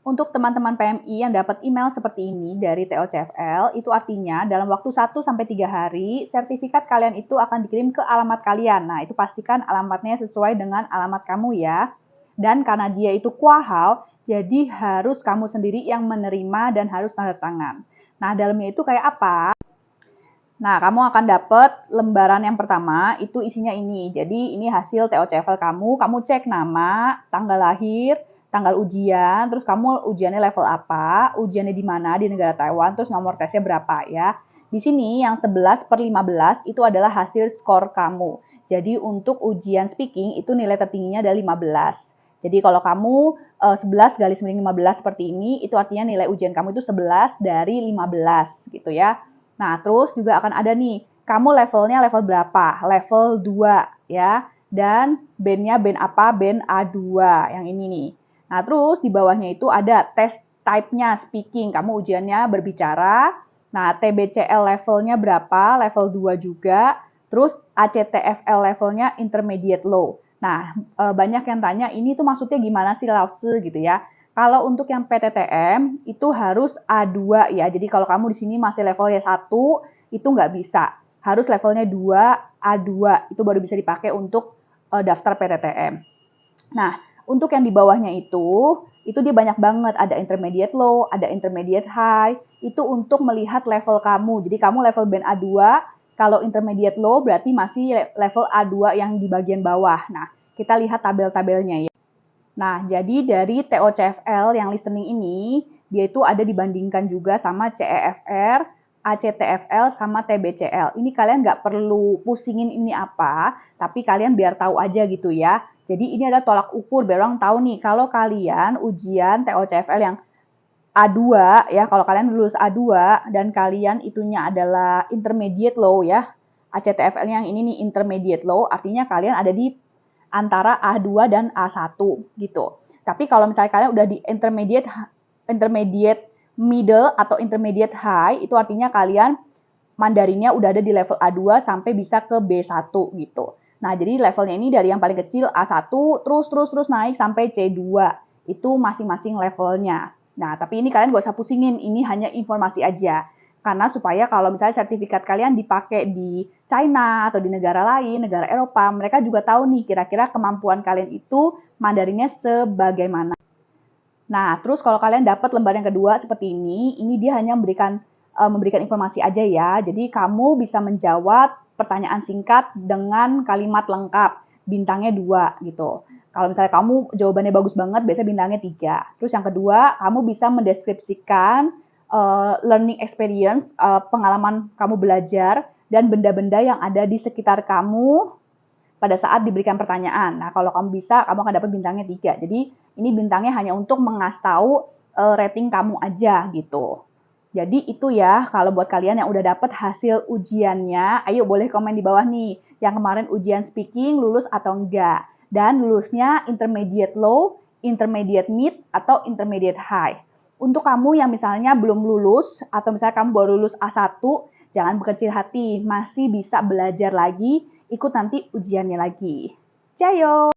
Untuk teman-teman PMI yang dapat email seperti ini dari TOCFL, itu artinya dalam waktu 1-3 hari, sertifikat kalian itu akan dikirim ke alamat kalian. Nah, itu pastikan alamatnya sesuai dengan alamat kamu ya. Dan karena dia itu kuahal, jadi harus kamu sendiri yang menerima dan harus tanda tangan. Nah, dalamnya itu kayak apa? Nah, kamu akan dapat lembaran yang pertama, itu isinya ini. Jadi, ini hasil TOCFL kamu cek nama, tanggal lahir, tanggal ujian, terus kamu ujiannya level apa, ujiannya di mana, di negara Taiwan, terus nomor tesnya berapa ya. Di sini yang 11/15 itu adalah hasil skor kamu. Jadi, untuk ujian speaking itu nilai tertingginya adalah 15. Jadi, kalau kamu 11/15 seperti ini, itu artinya nilai ujian kamu itu 11 dari 15 gitu ya. Nah, terus juga akan ada nih, kamu levelnya level berapa? Level 2 ya. Dan bandnya band apa? Band A2 yang ini nih. Nah, terus di bawahnya itu ada tes type-nya speaking. Kamu ujiannya berbicara. Nah, TBCL levelnya berapa? Level 2 juga. Terus ACTFL levelnya intermediate low. Nah, banyak yang tanya, ini tuh maksudnya gimana sih Lause gitu ya. Kalau untuk yang PTTM itu harus A2 ya. Jadi kalau kamu di sini masih levelnya 1, itu nggak bisa. Harus levelnya 2, A2. Itu baru bisa dipakai untuk daftar PTTM. Nah, untuk yang di bawahnya itu dia banyak banget. Ada intermediate low, ada intermediate high. Itu untuk melihat level kamu. Jadi kamu level band A2, kalau intermediate low berarti masih level A2 yang di bagian bawah. Nah, kita lihat tabel-tabelnya ya. Nah, jadi dari TOCFL yang listening ini, dia itu ada dibandingkan juga sama CEFR, ACTFL, sama TBCL. Ini kalian nggak perlu pusingin ini apa, tapi kalian biar tahu aja gitu ya. Jadi ini ada tolak ukur, biar orang tahu nih, kalau kalian ujian TOCFL yang A2 ya, kalau kalian lulus A2 dan kalian itunya adalah intermediate low ya, ACTFL yang ini nih intermediate low, artinya kalian ada di antara A2 dan A1 gitu. Tapi kalau misalnya kalian udah di intermediate middle atau intermediate high, itu artinya kalian Mandarinnya udah ada di level A2 sampai bisa ke B1 gitu. Nah, jadi levelnya ini dari yang paling kecil A1 terus naik sampai C2. Itu masing-masing levelnya. Nah, tapi ini kalian gak usah pusingin, ini hanya informasi aja. Karena supaya kalau misalnya sertifikat kalian dipakai di China atau di negara lain, negara Eropa, mereka juga tahu nih kira-kira kemampuan kalian itu Mandarinnya sebagaimana. Nah, terus kalau kalian dapat lembar yang kedua seperti ini dia hanya memberikan informasi aja ya. Jadi kamu bisa menjawab pertanyaan singkat dengan kalimat lengkap, bintangnya 2 gitu. Kalau misalnya kamu jawabannya bagus banget, biasanya bintangnya 3. Terus yang kedua, kamu bisa mendeskripsikan learning experience, pengalaman kamu belajar, dan benda-benda yang ada di sekitar kamu pada saat diberikan pertanyaan. Nah, kalau kamu bisa, kamu akan dapat bintangnya 3. Jadi, ini bintangnya hanya untuk mengasih tahu rating kamu aja gitu. Jadi, itu ya, kalau buat kalian yang udah dapat hasil ujiannya, ayo boleh komen di bawah nih, yang kemarin ujian speaking lulus atau enggak. Dan lulusnya intermediate low, intermediate mid, atau intermediate high. Untuk kamu yang misalnya belum lulus, atau misalnya kamu baru lulus A1, jangan berkecil hati, masih bisa belajar lagi, ikut nanti ujiannya lagi. Jayo!